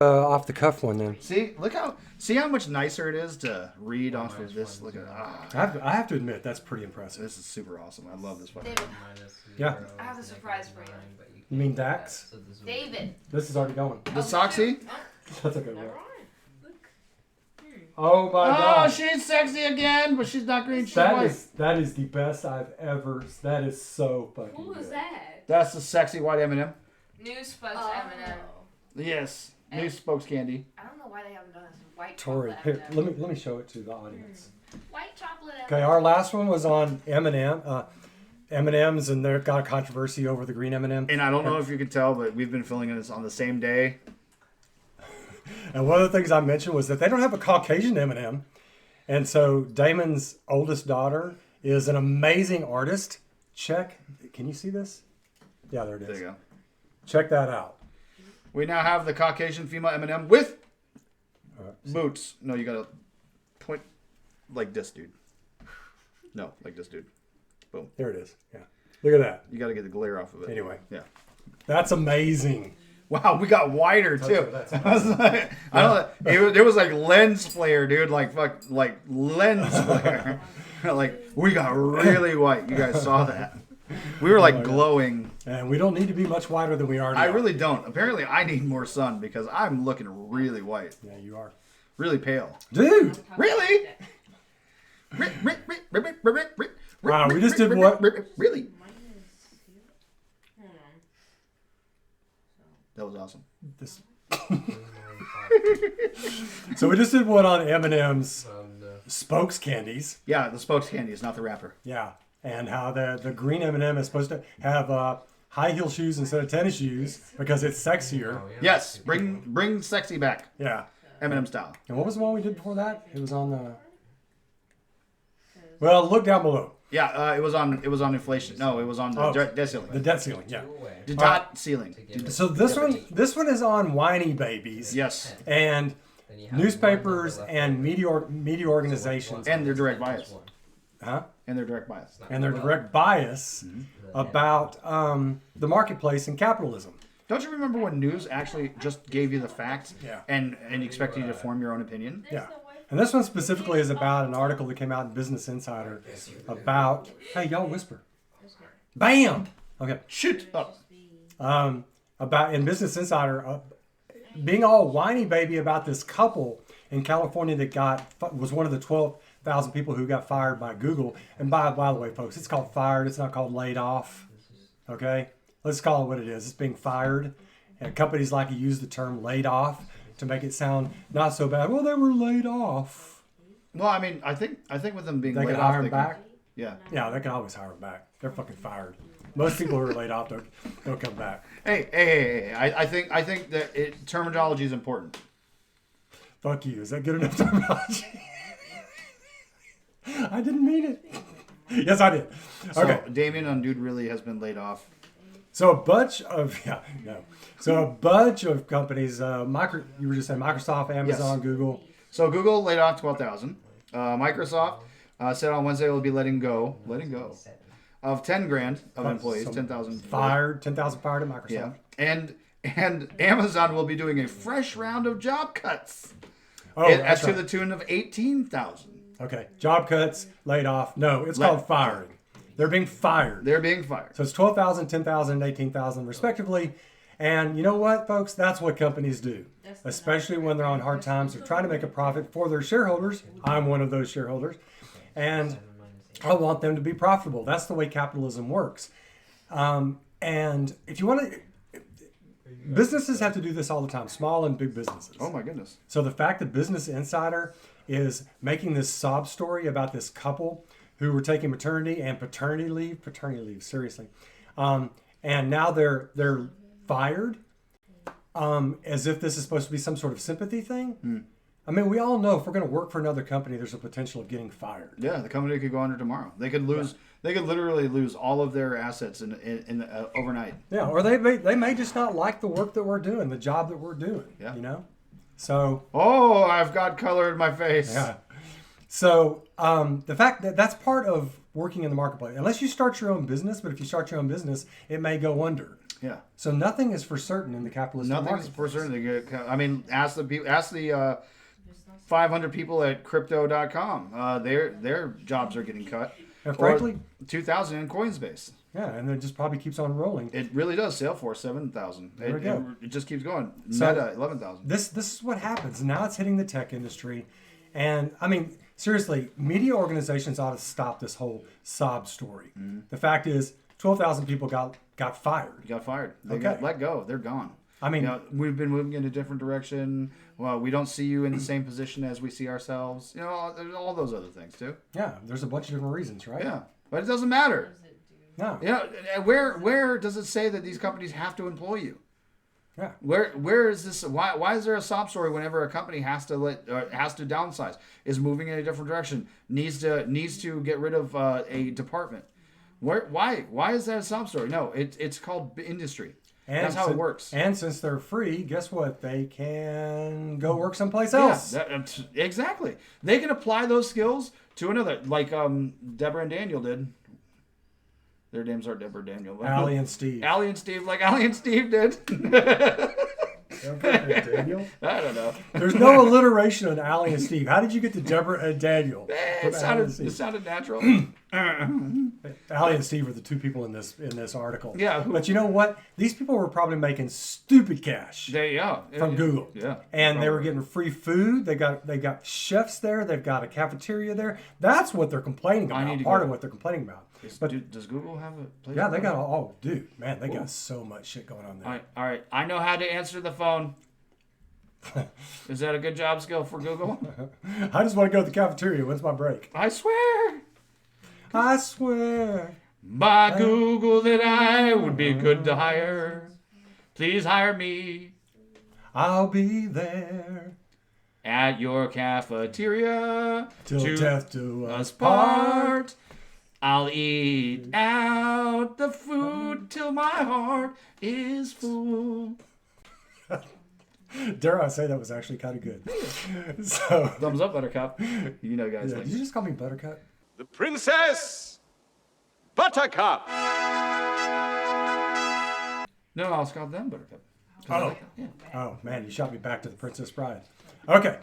Off the cuff one then. See how much nicer it is to read off of this. Look at I have to admit that's pretty impressive. this is super awesome. I love this fucking. David, Yeah. I have a surprise for you. You mean Dax? David. This is already going. The Soxy? That's okay. Never One. mind. Look. Oh my Oh, god. she's sexy again, but she's not green. She's That white. that is the best I've ever. That is so fucking Who was good. that? That's the sexy white M&M. New spokes M&M. Yes, new spokes candy. I don't know why they haven't done this white Tori, chocolate here, M&M. let me show it to the audience. White chocolate M&M. Okay, our last one was on M&M, M&Ms, and they've got a controversy over the green M&M. And I don't know if you can tell, but we've been filling this on the same day. And one of the things I mentioned was that they don't have a Caucasian M&M, and so Damon's oldest daughter is an amazing artist. Check. Can you see this? Yeah, there it is. There you go. Check that out. We now have the Caucasian female M&M with boots. No, you gotta point like this, dude. No, like this, dude. Boom. There it is. Yeah. Look at that. You gotta get the glare off of it. Anyway. Yeah. That's amazing. Wow, we got wider too. That's I was like, it was like lens flare, dude. Like lens flare. Like we got really white. You guys saw that. We were like glowing. And we don't need to be much whiter than we are now. I really don't. Apparently, I need more sun because I'm looking really white, Yeah, you are. really pale. Dude! Really? Wow, we just did what? Really? That was awesome. This. So we just did one on M&M's spokes candies. Yeah, the spokes candy is not the wrapper. Yeah. And how the green M&M is supposed to have high heel shoes instead of tennis shoes because it's sexier. Yes, bring sexy back, Yeah. M&M style. And what was the one we did before that? It was on the. Well, look down below. Yeah, it was on inflation. No, it was on the debt The ceiling. debt ceiling. Yeah. The dot ceiling. So this one is on whiny babies. Yes, And newspapers and media organizations. and their direct bias. Huh? And their direct bias. And their direct bias about the marketplace and capitalism. Don't you remember when news actually just gave you the facts Yeah. and expected you to form your own opinion? Yeah. And this one specifically is about an article that came out in Business Insider about, hey, y'all whisper. Bam! Okay. Shoot up. About in Business Insider, being all whiny baby about this couple in California that was one of the 12,000 people who got fired by Google. And by the way, folks, it's called fired. It's not called laid off. Okay? Let's call it what it is. It's being fired. And companies like to use the term laid off to make it sound not so bad. Well, they were laid off. Well, I mean, I think with them being They laid can off, hire them back. Yeah. Yeah, they can always hire them back. They're fucking fired. Most people who are laid off don't come back. Hey. I think that terminology is important. Fuck you. Is that good enough terminology? I didn't mean it. Yes, I did. Okay. So Damien on DudeReally has been laid off. So a bunch of companies, you were just saying Microsoft, Amazon, Yes. Google. So Google laid off 12,000. Microsoft said on Wednesday it will be letting go of 10 grand of employees, So 10,000 fired, 10,000 fired at Microsoft. Yeah, and Amazon will be doing a fresh round of job cuts. Oh, As that's to right. the tune of 18,000. Okay, job cuts, laid off. No, it's called firing. They're being fired. They're being fired. So it's 12,000, 10,000, and 18,000 respectively. And you know what, folks? That's what companies do, especially when they're on hard times. They're trying to make a profit for their shareholders. I'm one of those shareholders. And I want them to be profitable. That's the way capitalism works. And if you want to, businesses have to do this all the time, small and big businesses. Oh my goodness. So the fact that Business Insider is making this sob story about this couple who were taking maternity and paternity leave, seriously. And now they're fired as if this is supposed to be some sort of sympathy thing. I mean, we all know if we're going to work for another company, there's a potential of getting fired. Yeah, the company could go under tomorrow. They could lose. They could literally lose all of their assets in overnight. Yeah, or they may just not like the work that we're doing, the job that we're doing. Yeah. You know. So. Oh, I've got color in my face. Yeah. So the fact that that's part of working in the marketplace. Unless you start your own business, but if you start your own business, it may go under. Yeah. So nothing is for certain in the capitalist Nothing is for certain. I mean, ask the 500 people at crypto.com. Their jobs are getting cut. And frankly, 2,000 in Coinsbase. yeah, and it just probably keeps on rolling. It really does. Salesforce 7,000. There we go. It just keeps going. So, Meta 11,000. This is what happens. Now it's hitting the tech industry. And I mean, seriously, media organizations ought to stop this whole sob story. Mm-hmm. The fact is, 12,000 people got fired. You got fired. They Okay. got let go. They're gone. I mean, we've been moving in a different direction. Well, we don't see you in the same position as we see ourselves. There's all those other things too. yeah, there's a bunch of different reasons, right? Yeah, but it doesn't matter. No. Where does it say that these companies have to employ you? Yeah. Where is this? Why is there a sob story whenever a company has to downsize, is moving in a different direction, needs to get rid of a department? Why is that a sob story? No, it's called industry. And that's how it works. And since they're free, guess what? They can go work someplace else. Yeah, exactly. They can apply those skills to another, like Deborah and Daniel did. Their names are Deborah and Daniel. Allie and Steve. Allie and Steve, like Allie and Steve did. Daniel? I don't know. There's no alliteration on Allie and Steve. How did you get to Deborah and Daniel? It sounded natural. Allie and Steve are the two people in this article. Yeah. But you know what? These people were probably making stupid cash from Google. Yeah. And they were getting free food. They got chefs there. They've got a cafeteria there. That's what they're complaining about. Part of what they're complaining about. Does Google have a place? Yeah, they got they got so much shit going on there. All right. I know how to answer the phone. Is that a good job skill for Google? I just want to go to the cafeteria. When's my break? I swear. By Google that I would be good to hire. Please hire me. I'll be there at your cafeteria till death do us part. I'll eat out the food till my heart is full. Dare I say that was actually kind of good. So thumbs up, Buttercup. Guys. Yeah, did you just call me Buttercup? The Princess Buttercup. No, I'll call them Buttercup. Oh man, you shot me back to the Princess Bride. Okay.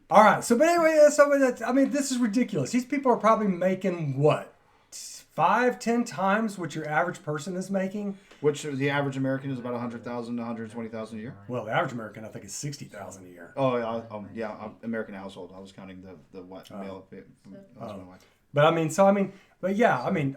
All right. So, but anyway, this is ridiculous. These people are probably making what? 5-10 times what your average person is making. Which the average American is about 100,000 to 120,000 a year. Well, the average American, I think, is 60,000 a year. Oh yeah, American household. I was counting the male husband and wife. But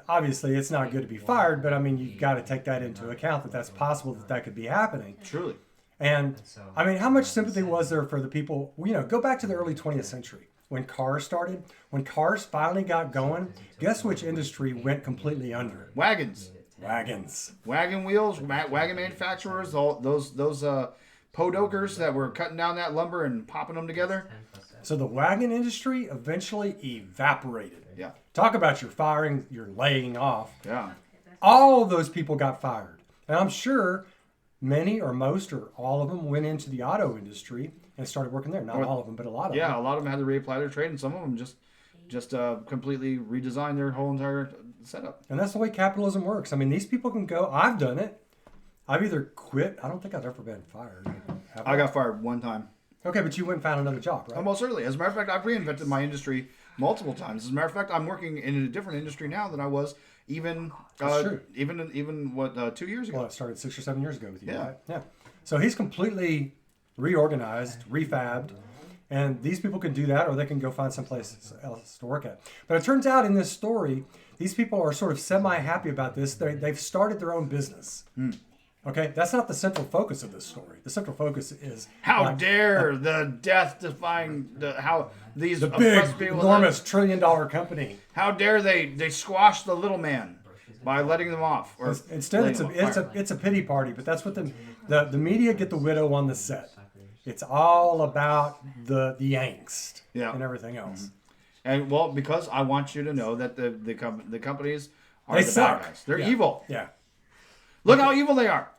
obviously it's not good to be fired. But you got to take that into account that's possible that could be happening. Truly. And how much sympathy was there for the people? Go back to the early 20th century. When cars started, when cars finally got going, guess which industry went completely under? Wagons. Wagon wheels, wagon manufacturers, all those podokers that were cutting down that lumber and popping them together. So the wagon industry eventually evaporated. Yeah. Talk about your firing, your laying off. Yeah. All of those people got fired. And I'm sure many or most or all of them went into the auto industry and started working there. Not all of them, but a lot of them. Yeah, a lot of them had to reapply their trade, and some of them just completely redesigned their whole entire setup. And that's the way capitalism works. These people can go. I've done it. I've either quit. I don't think I've ever been fired. I got fired one time. Okay, but you went and found another job, right? Almost certainly. As a matter of fact, I've reinvented my industry multiple times. As a matter of fact, I'm working in a different industry now than I was even 2 years ago. Well, it started 6 or 7 years ago with you, Yeah. right? Yeah. So he's completely reorganized, refabbed, and these people can do that, or they can go find someplace else to work at. But it turns out in this story, these people are sort of semi-happy about this. They've started their own business. Okay, that's not the central focus of this story. The central focus is how dare the death-defying these big, enormous trillion-dollar company. How dare they squash the little man by letting them off? Or instead, it's a pity party. But that's what the media get the widow on the set. It's all about the angst and everything else. Mm-hmm. And well, because I want you to know that the companies are they the suck. bad guys. They're evil. Yeah. Look how evil they are.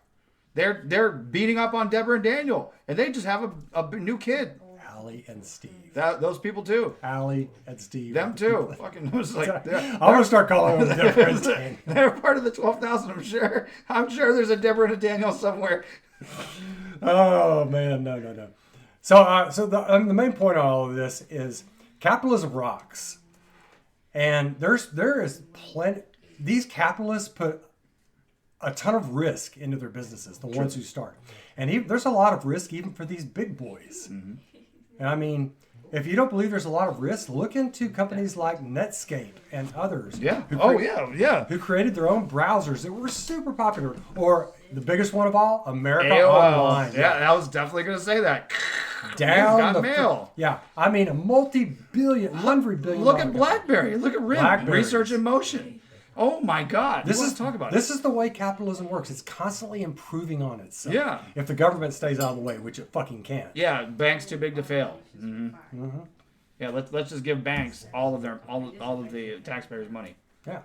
They're beating up on Deborah and Daniel, and they just have a new kid. Allie and Steve. Those people too. Allie and Steve. Them too. Fucking it was like I'm gonna start calling them Deborah and Daniel. they're part of the 12,000. I'm sure there's a Deborah and a Daniel somewhere. Oh man, no. So the main point of all of this is capitalism rocks, and there is plenty. These capitalists put a ton of risk into their businesses, the ones who start, and there's a lot of risk even for these big boys. Mm-hmm. And I mean, if you don't believe there's a lot of risk, look into companies like Netscape and others. Yeah. Who created their own browsers that were super popular, or the biggest one of all, America AOL. Online. Yeah, I was definitely going to say that. Down Got the mail. Yeah, I mean a multi-billion, $100 billion. Look at BlackBerry. Look at RIM. BlackBerry. Research in motion. Oh my God. This is talk about this it. is the way capitalism works. It's constantly improving on itself. Yeah. If the government stays out of the way, which it fucking can't. Yeah, banks too big to fail. Mm-hmm. Mm-hmm. Yeah, let's just give banks all of the taxpayers' money. Yeah.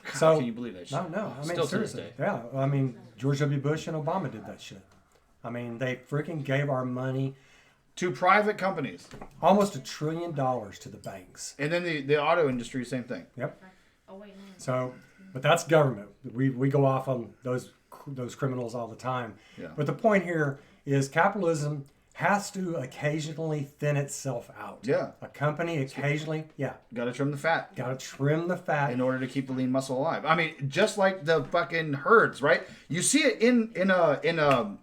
God, So can you believe that shit? No. I mean, Still to this seriously. day. Yeah. I mean, George W. Bush and Obama did that shit. I mean, they freaking gave our money, To private companies. almost $1 trillion to the banks. And then the auto industry, same thing. Yep. Oh wait, no. So, but that's government. We go off on those criminals all the time. Yeah. But the point here is capitalism has to occasionally thin itself out. Yeah. A company occasionally, Got to trim the fat got to trim the fat. in order to keep the lean muscle alive. I mean, just like the fucking herds, right? You see it in Animal kingdom.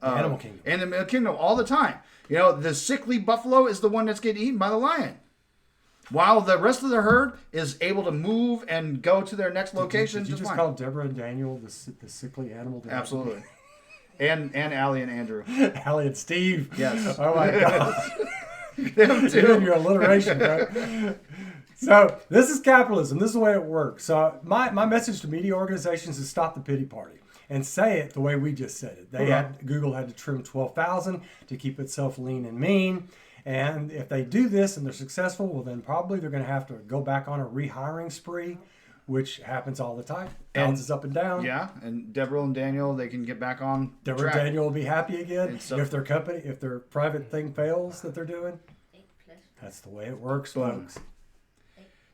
In the animal kingdom all the time. You know, the sickly buffalo is the one that's getting eaten by the lion, while the rest of the herd is able to move and go to their next location. Did you just fine. call Deborah and Daniel the sickly animal? Absolutely. And Allie and Andrew. Allie and Steve. Yes. Oh my God. Them You're too. in your alliteration, bro. So this is capitalism. This is the way it works. So my message to media organizations is stop the pity party and say it the way we just said it. Google had to trim 12,000 to keep itself lean and mean. And if they do this and they're successful, well, then probably they're going to have to go back on a rehiring spree, which happens all the time. Bounces up and down. Yeah, and Deborah and Daniel, they can get back on Deborah track. and Daniel will be happy again. And so- If their private thing fails that they're doing, that's the way it works, folks.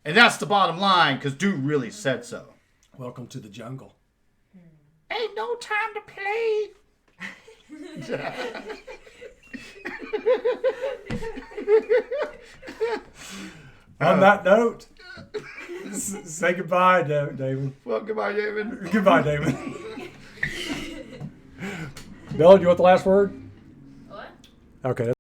And that's the bottom line, because Dude really said so. Welcome to the jungle. Ain't no time to play. On that note, say goodbye, David. Well, goodbye, David. Goodbye, David. Bill, do you want the last word? What? Okay.